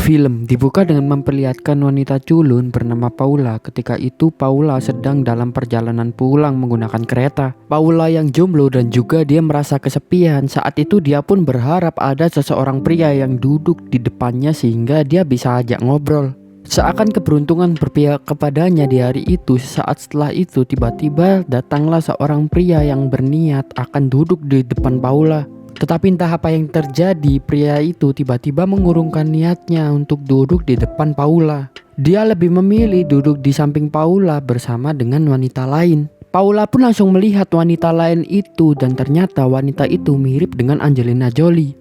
Film dibuka dengan memperlihatkan wanita culun bernama Paula. Ketika itu Paula sedang dalam perjalanan pulang menggunakan kereta. Paula yang jomblo dan juga dia merasa kesepian. Saat itu dia pun berharap ada seseorang pria yang duduk di depannya sehingga dia bisa ajak ngobrol. Seakan keberuntungan berpihak kepadanya di hari itu. Saat setelah itu tiba-tiba datanglah seorang pria yang berniat akan duduk di depan Paula. Tetapi entah apa yang terjadi, pria itu tiba-tiba mengurungkan niatnya untuk duduk di depan Paula. Dia lebih memilih duduk di samping Paula bersama dengan wanita lain. Paula pun langsung melihat wanita lain itu dan ternyata wanita itu mirip dengan Angelina Jolie.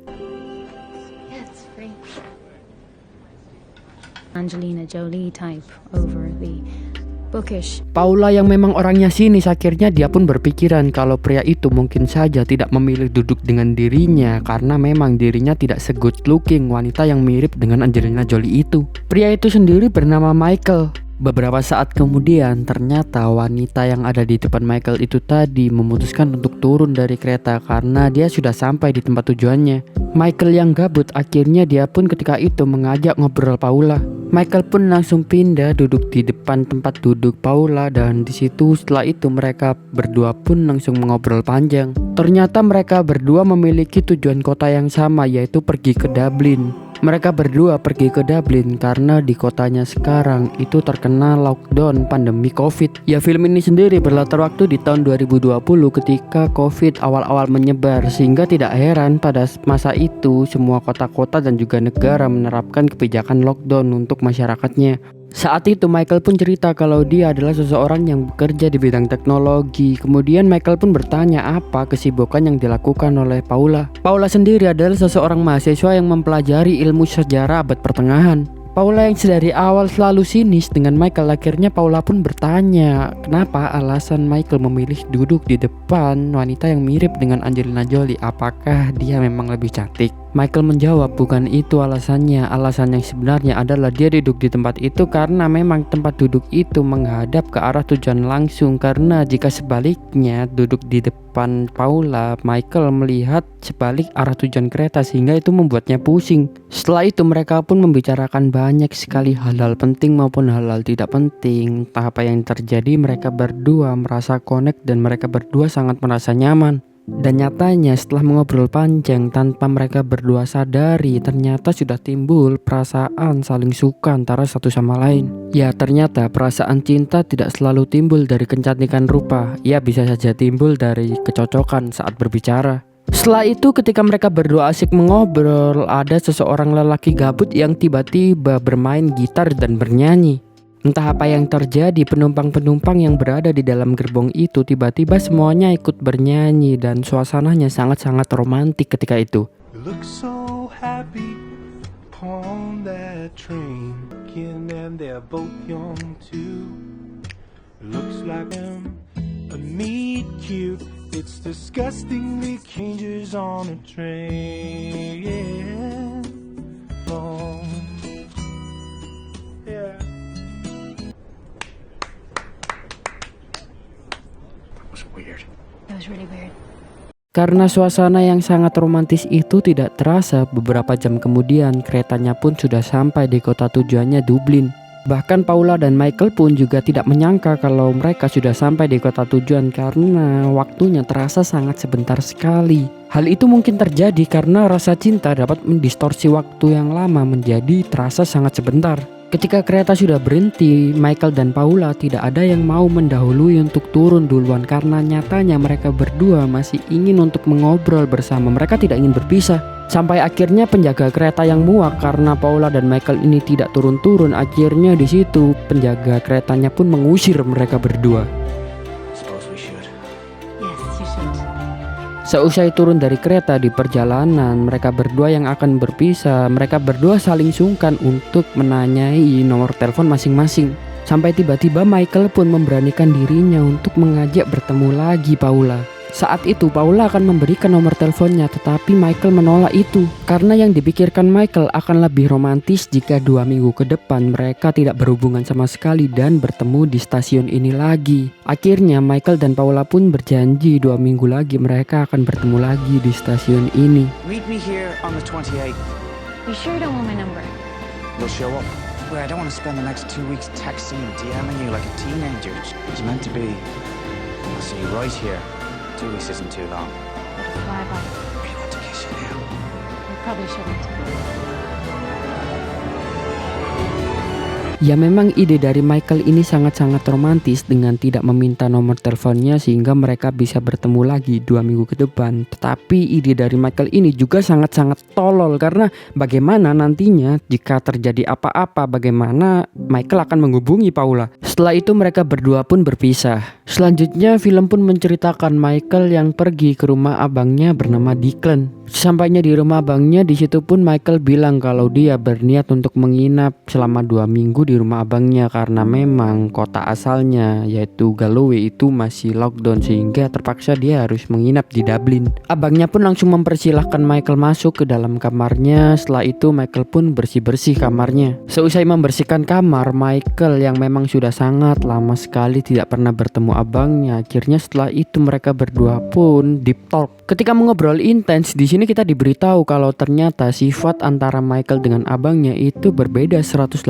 Angelina Jolie type over the bookish. Paula yang memang orangnya sinis, akhirnya dia pun berpikiran kalau pria itu mungkin saja tidak memilih duduk dengan dirinya karena memang dirinya tidak se-good looking wanita yang mirip dengan Angelina Jolie itu. Pria itu sendiri bernama Michael. Beberapa saat kemudian ternyata wanita yang ada di depan Michael itu tadi memutuskan untuk turun dari kereta karena dia sudah sampai di tempat tujuannya. Michael yang gabut akhirnya dia pun ketika itu mengajak ngobrol Paula. Michael pun langsung pindah duduk di depan tempat duduk Paula dan di situ setelah itu mereka berdua pun langsung mengobrol panjang. Ternyata mereka berdua memiliki tujuan kota yang sama, yaitu pergi ke Dublin. Mereka berdua pergi ke Dublin karena di kotanya sekarang itu terkena lockdown pandemi COVID. Ya, film ini sendiri berlatar waktu di tahun 2020 ketika COVID awal-awal menyebar, sehingga tidak heran pada masa itu semua kota-kota dan juga negara menerapkan kebijakan lockdown untuk masyarakatnya. Saat itu Michael pun cerita kalau dia adalah seseorang yang bekerja di bidang teknologi. Kemudian Michael pun bertanya apa kesibukan yang dilakukan oleh Paula. Paula sendiri adalah seseorang mahasiswa yang mempelajari ilmu sejarah abad pertengahan. Paula yang sedari awal selalu sinis dengan Michael, akhirnya Paula pun bertanya kenapa alasan Michael memilih duduk di depan wanita yang mirip dengan Angelina Jolie. Apakah dia memang lebih cantik? Michael menjawab bukan itu alasannya. Alasan yang sebenarnya adalah dia duduk di tempat itu karena memang tempat duduk itu menghadap ke arah tujuan langsung. Karena jika sebaliknya duduk di depan Paula, Michael melihat sebalik arah tujuan kereta sehingga itu membuatnya pusing. Setelah itu mereka pun membicarakan banyak sekali hal-hal penting maupun hal-hal tidak penting. Entah apa yang terjadi, mereka berdua merasa connect dan mereka berdua sangat merasa nyaman. Dan nyatanya setelah mengobrol panjang tanpa mereka berdua sadari, ternyata sudah timbul perasaan saling suka antara satu sama lain. Ya, ternyata perasaan cinta tidak selalu timbul dari kecantikan rupa. Ya, bisa saja timbul dari kecocokan saat berbicara. Setelah itu ketika mereka berdua asik mengobrol, ada seseorang lelaki gabut yang tiba-tiba bermain gitar dan bernyanyi. Entah apa yang terjadi, penumpang-penumpang yang berada di dalam gerbong itu tiba-tiba semuanya ikut bernyanyi dan suasananya sangat-sangat romantis ketika itu. Look so happy upon that train, and they're both young too. Looks like them a meet cute. It's disgustingly strangers on a train. Oh, yeah. It was really weird. Karena suasana yang sangat romantis itu tidak terasa, beberapa jam kemudian keretanya pun sudah sampai di kota tujuannya, Dublin. Bahkan Paula dan Michael pun juga tidak menyangka kalau mereka sudah sampai di kota tujuan karena waktunya terasa sangat sebentar sekali. Hal itu mungkin terjadi karena rasa cinta dapat mendistorsi waktu yang lama menjadi terasa sangat sebentar. Ketika kereta sudah berhenti, Michael dan Paula tidak ada yang mau mendahului untuk turun duluan karena nyatanya mereka berdua masih ingin untuk mengobrol bersama. Mereka tidak ingin berpisah. Sampai akhirnya penjaga kereta yang muak karena Paula dan Michael ini tidak turun-turun. Akhirnya di situ penjaga keretanya pun mengusir mereka berdua. Seusai turun dari kereta di perjalanan, mereka berdua yang akan berpisah, mereka berdua saling sungkan untuk menanyai nomor telepon masing-masing. Sampai tiba-tiba Michael pun memberanikan dirinya untuk mengajak bertemu lagi Paula. Saat itu Paula akan memberikan nomor teleponnya, tetapi Michael menolak itu. Karena yang dipikirkan Michael akan lebih romantis jika 2 minggu ke depan mereka tidak berhubungan sama sekali dan bertemu di stasiun ini lagi. Akhirnya Michael dan Paula pun berjanji 2 minggu lagi mereka akan bertemu lagi di stasiun ini. Meet me here on the 28th. You sure you don't want my number? you'll show up. Well, I don't want to spend the next 2 weeks texting and DMing you like a teenager. It's meant to be. I'll see you right here. 2 weeks isn't too long. Bye bye. I really want to kiss you now. You probably shouldn't. Ya memang ide dari Michael ini sangat-sangat romantis dengan tidak meminta nomor teleponnya sehingga mereka bisa bertemu lagi 2 minggu ke depan. Tetapi ide dari Michael ini juga sangat-sangat tolol karena bagaimana nantinya jika terjadi apa-apa, bagaimana Michael akan menghubungi Paula. Setelah itu mereka berdua pun berpisah. Selanjutnya film pun menceritakan Michael yang pergi ke rumah abangnya bernama Declan. Sampainya di rumah abangnya, di situ pun Michael bilang kalau dia berniat untuk menginap selama 2 minggu di rumah abangnya karena memang kota asalnya yaitu Galloway itu masih lockdown sehingga terpaksa dia harus menginap di Dublin. Abangnya pun langsung mempersilahkan Michael masuk ke dalam kamarnya. Setelah itu Michael pun bersih-bersih kamarnya. Seusai membersihkan kamar, Michael yang memang sudah sangat lama sekali tidak pernah bertemu abangnya, akhirnya setelah itu mereka berdua pun deep talk. Ketika mengobrol intens, di sini kita diberitahu kalau ternyata sifat antara Michael dengan abangnya itu berbeda 180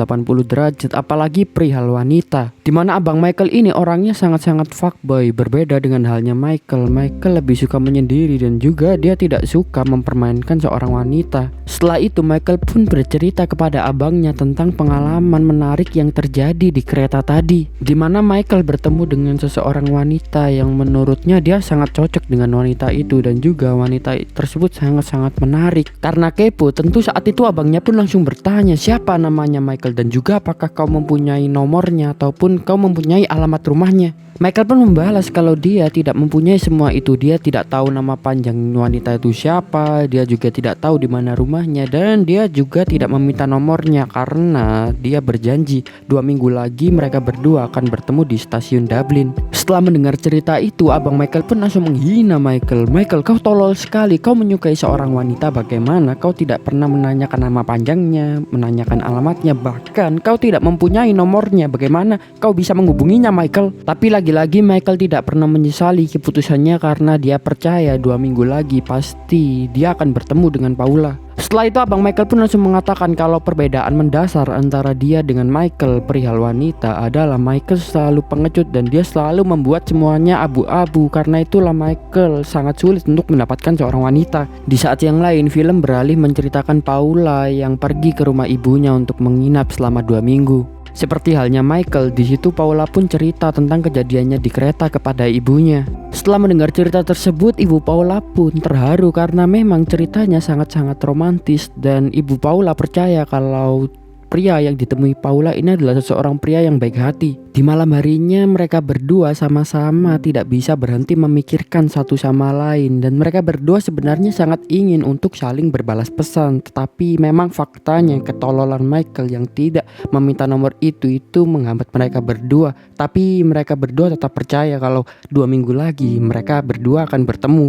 derajat, apalagi perihal wanita. Dimana abang Michael ini orangnya sangat-sangat fuckboy, berbeda dengan halnya Michael. Michael lebih suka menyendiri dan juga dia tidak suka mempermainkan seorang wanita. Setelah itu Michael pun bercerita kepada abangnya tentang pengalaman menarik yang terjadi di kereta tadi, dimana Michael bertemu dengan seseorang wanita yang menurutnya dia sangat cocok dengan wanita itu dan juga wanita tersebut sangat-sangat menarik. Karena kepo, tentu saat itu abangnya pun langsung bertanya siapa namanya Michael dan juga apakah kau mempunyai nomornya ataupun kau mempunyai alamat rumahnya. Michael pun membalas kalau dia tidak mempunyai semua itu. Dia tidak tahu nama panjang wanita itu siapa, dia juga tidak tahu di mana rumahnya, dan dia juga tidak meminta nomornya karena dia berjanji 2 minggu lagi mereka berdua akan bertemu di stasiun Dublin. Setelah mendengar cerita itu, abang Michael pun langsung menghina Michael. Michael, kau tolol sekali. Kau menyukai seorang wanita, bagaimana kau tidak pernah menanyakan nama panjangnya, menanyakan alamatnya, bahkan kau tidak mempunyai nomornya. Bagaimana kau bisa menghubunginya, Michael? Tapi lagi-lagi Michael tidak pernah menyesali keputusannya karena dia percaya 2 minggu lagi pasti dia akan bertemu dengan Paula. Setelah itu abang Michael pun langsung mengatakan kalau perbedaan mendasar antara dia dengan Michael perihal wanita adalah Michael selalu pengecut dan dia selalu membuat semuanya abu-abu. Karena itulah Michael sangat sulit untuk mendapatkan seorang wanita. Di saat yang lain film beralih menceritakan Paula yang pergi ke rumah ibunya untuk menginap selama 2 minggu. Seperti halnya Michael, di situ Paula pun cerita tentang kejadiannya di kereta kepada ibunya. Setelah mendengar cerita tersebut, ibu Paula pun terharu karena memang ceritanya sangat-sangat romantis dan ibu Paula percaya kalau pria yang ditemui Paula ini adalah seseorang pria yang baik hati. Di malam harinya mereka berdua sama-sama tidak bisa berhenti memikirkan satu sama lain dan mereka berdua sebenarnya sangat ingin untuk saling berbalas pesan. Tetapi memang faktanya ketololan Michael yang tidak meminta nomor itu menghambat mereka berdua. Tapi mereka berdua tetap percaya kalau 2 minggu lagi mereka berdua akan bertemu.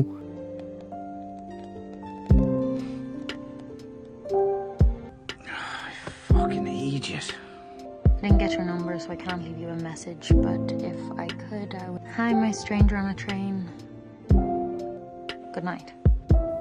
Fucking idiot. I didn't get your number, so I can't leave you a message. But if I could, I would. Hi, my stranger on a train. Good night.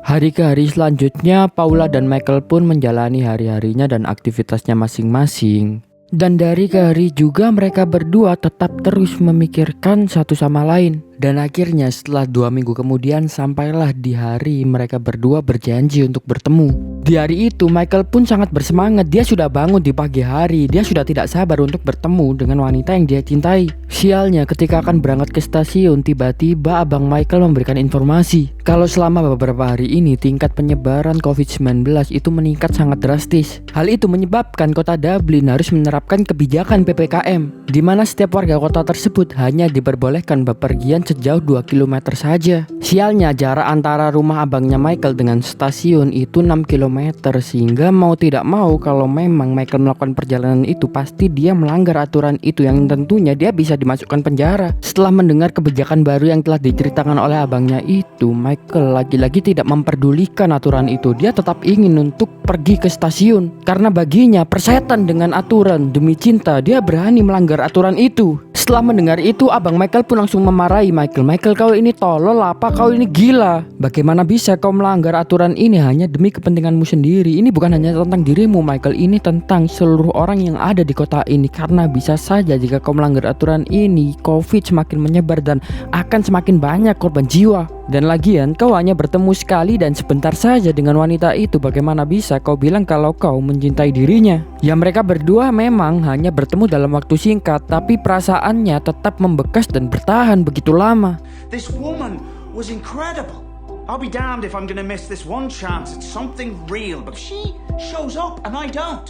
Hari ke hari selanjutnya, Paula dan Michael pun menjalani hari-harinya dan aktivitasnya masing-masing. Dan dari ke hari juga mereka berdua tetap terus memikirkan satu sama lain. Dan akhirnya setelah 2 minggu kemudian sampailah di hari mereka berdua berjanji untuk bertemu. Di hari itu Michael pun sangat bersemangat. Dia sudah bangun di pagi hari. Dia sudah tidak sabar untuk bertemu dengan wanita yang dia cintai. Sialnya ketika akan berangkat ke stasiun, tiba-tiba abang Michael memberikan informasi kalau selama beberapa hari ini tingkat penyebaran COVID-19 itu meningkat sangat drastis. Hal itu menyebabkan kota Dublin harus menerapkan kebijakan PPKM, di mana setiap warga kota tersebut hanya diperbolehkan bepergian sejauh 2 km saja. Sialnya jarak antara rumah abangnya Michael dengan stasiun itu 6 km, sehingga mau tidak mau kalau memang Michael melakukan perjalanan itu pasti dia melanggar aturan itu yang tentunya dia bisa dimasukkan penjara. Setelah mendengar kebijakan baru yang telah diceritakan oleh abangnya itu, Michael lagi-lagi tidak memperdulikan aturan itu. Dia tetap ingin untuk pergi ke stasiun karena baginya persetan dengan aturan. Demi cinta dia berani melanggar aturan itu. Setelah mendengar itu, abang Michael pun langsung memarahi Michael, kau ini tolol apa? Kau ini gila? Bagaimana bisa kau melanggar aturan ini hanya demi kepentinganmu sendiri? Ini bukan hanya tentang dirimu Michael, ini tentang seluruh orang yang ada di kota ini. Karena bisa saja jika kau melanggar aturan ini, COVID semakin menyebar dan akan semakin banyak korban jiwa. Dan lagian kau hanya bertemu sekali dan sebentar saja dengan wanita itu. Bagaimana bisa kau bilang kalau kau mencintai dirinya? Ya mereka berdua memang hanya bertemu dalam waktu singkat, tapi perasaannya tetap membekas dan bertahan begitu lama. This woman was incredible. I'll be damned if I'm gonna miss this one chance at something real, but she shows up and I don't.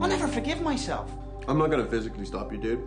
I'll never forgive myself. I'm not gonna physically stop you, dude,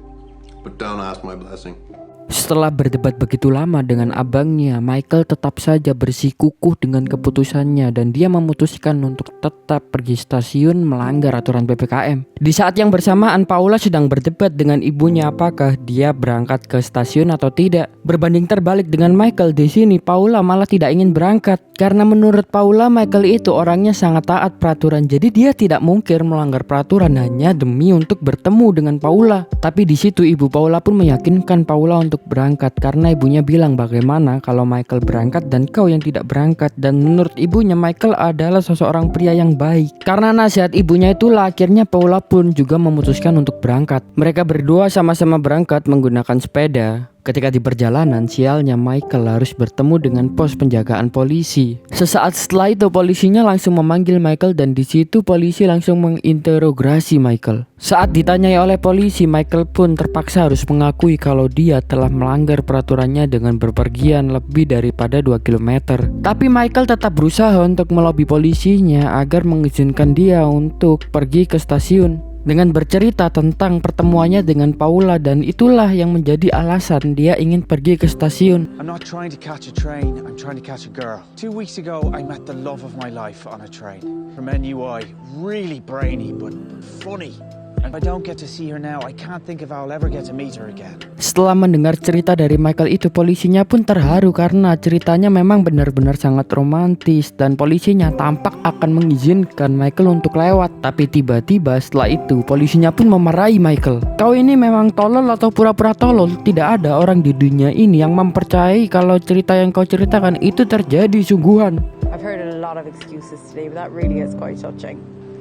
but don't ask my blessing. Setelah berdebat begitu lama dengan abangnya, Michael tetap saja bersikukuh dengan keputusannya dan dia memutuskan untuk tetap pergi stasiun melanggar aturan PPKM. Di saat yang bersamaan, Paula sedang berdebat dengan ibunya apakah dia berangkat ke stasiun atau tidak. Berbanding terbalik dengan Michael di sini, Paula malah tidak ingin berangkat karena menurut Paula Michael itu orangnya sangat taat peraturan. Jadi dia tidak mungkin melanggar peraturan hanya demi untuk bertemu dengan Paula. Tapi di situ ibu Paula pun meyakinkan Paula untuk berangkat karena ibunya bilang bagaimana kalau Michael berangkat dan kau yang tidak berangkat. Dan menurut ibunya Michael adalah seseorang pria yang baik. Karena nasihat ibunya itulah akhirnya Paula pun juga memutuskan untuk berangkat. Mereka berdua sama-sama berangkat menggunakan sepeda. Ketika di perjalanan, sialnya Michael harus bertemu dengan pos penjagaan polisi. Sesaat setelah itu polisinya langsung memanggil Michael dan di situ polisi langsung menginterogasi Michael. Saat ditanyai oleh polisi, Michael pun terpaksa harus mengakui kalau dia telah melanggar peraturannya dengan berpergian lebih daripada 2 km. Tapi Michael tetap berusaha untuk melobi polisinya agar mengizinkan dia untuk pergi ke stasiun dengan bercerita tentang pertemuannya dengan Paula, dan itulah yang menjadi alasan dia ingin pergi ke stasiun. I'm not trying to catch a train, I'm trying to catch a girl. 2 weeks ago, I met the love of my life on a train. From NUI, really brainy but funny. And if I don't get to see her now, I can't think if I'll ever get to meet her again. Setelah mendengar cerita dari Michael itu, polisinya pun terharu karena ceritanya memang benar-benar sangat romantis dan polisinya tampak akan mengizinkan Michael untuk lewat. Tapi tiba-tiba setelah itu polisinya pun memarahi Michael. Kau ini memang tolol atau pura-pura tolol? Tidak ada orang di dunia ini yang mempercayai kalau cerita yang kau ceritakan itu terjadi sungguhan. I've heard a lot of excuses today, but that really is quite touching.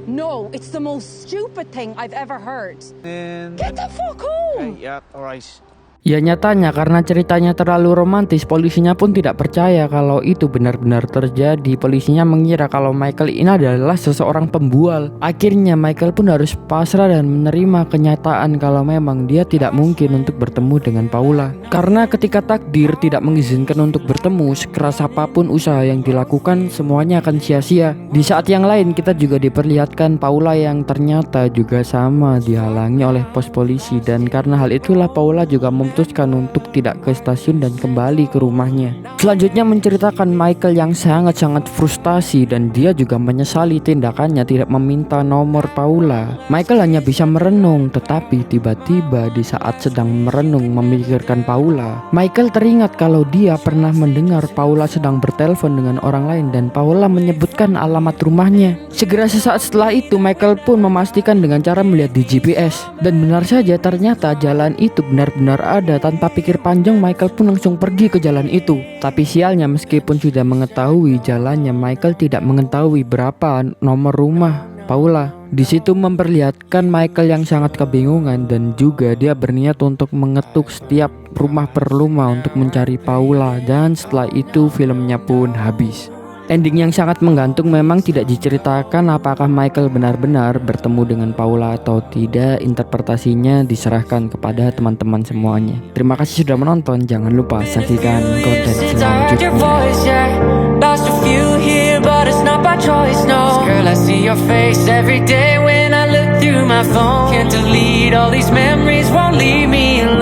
No, it's the most stupid thing I've ever heard. Get the fuck home! Yeah, alright. Ya nyatanya karena ceritanya terlalu romantis, polisinya pun tidak percaya kalau itu benar-benar terjadi. Polisinya mengira kalau Michael ini adalah seseorang pembual. Akhirnya Michael pun harus pasrah dan menerima kenyataan kalau memang dia tidak mungkin untuk bertemu dengan Paula. Karena ketika takdir tidak mengizinkan untuk bertemu, sekeras apapun usaha yang dilakukan semuanya akan sia-sia. Di saat yang lain kita juga diperlihatkan Paula yang ternyata juga sama dihalangi oleh pos polisi, dan karena hal itulah Paula juga memutuskan untuk tidak ke stasiun dan kembali ke rumahnya. Selanjutnya menceritakan Michael yang sangat-sangat frustasi dan dia juga menyesali tindakannya tidak meminta nomor Paula. Michael hanya bisa merenung, tetapi tiba-tiba di saat sedang merenung memikirkan Paula, Michael teringat kalau dia pernah mendengar Paula sedang bertelepon dengan orang lain dan Paula menyebutkan alamat rumahnya. Segera sesaat setelah itu Michael pun memastikan dengan cara melihat di GPS, dan benar saja ternyata jalan itu benar-benar ada. Tanpa pikir panjang Michael pun langsung pergi ke jalan itu. Tapi sialnya meskipun sudah mengetahui jalannya, Michael tidak mengetahui berapa nomor rumah Paula. Di situ memperlihatkan Michael yang sangat kebingungan dan juga dia berniat untuk mengetuk setiap rumah per rumah untuk mencari Paula, dan setelah itu filmnya pun habis. Ending yang sangat menggantung, memang tidak diceritakan apakah Michael benar-benar bertemu dengan Paula atau tidak. Interpretasinya diserahkan kepada teman-teman semuanya. Terima kasih sudah menonton, jangan lupa saksikan konten selanjutnya.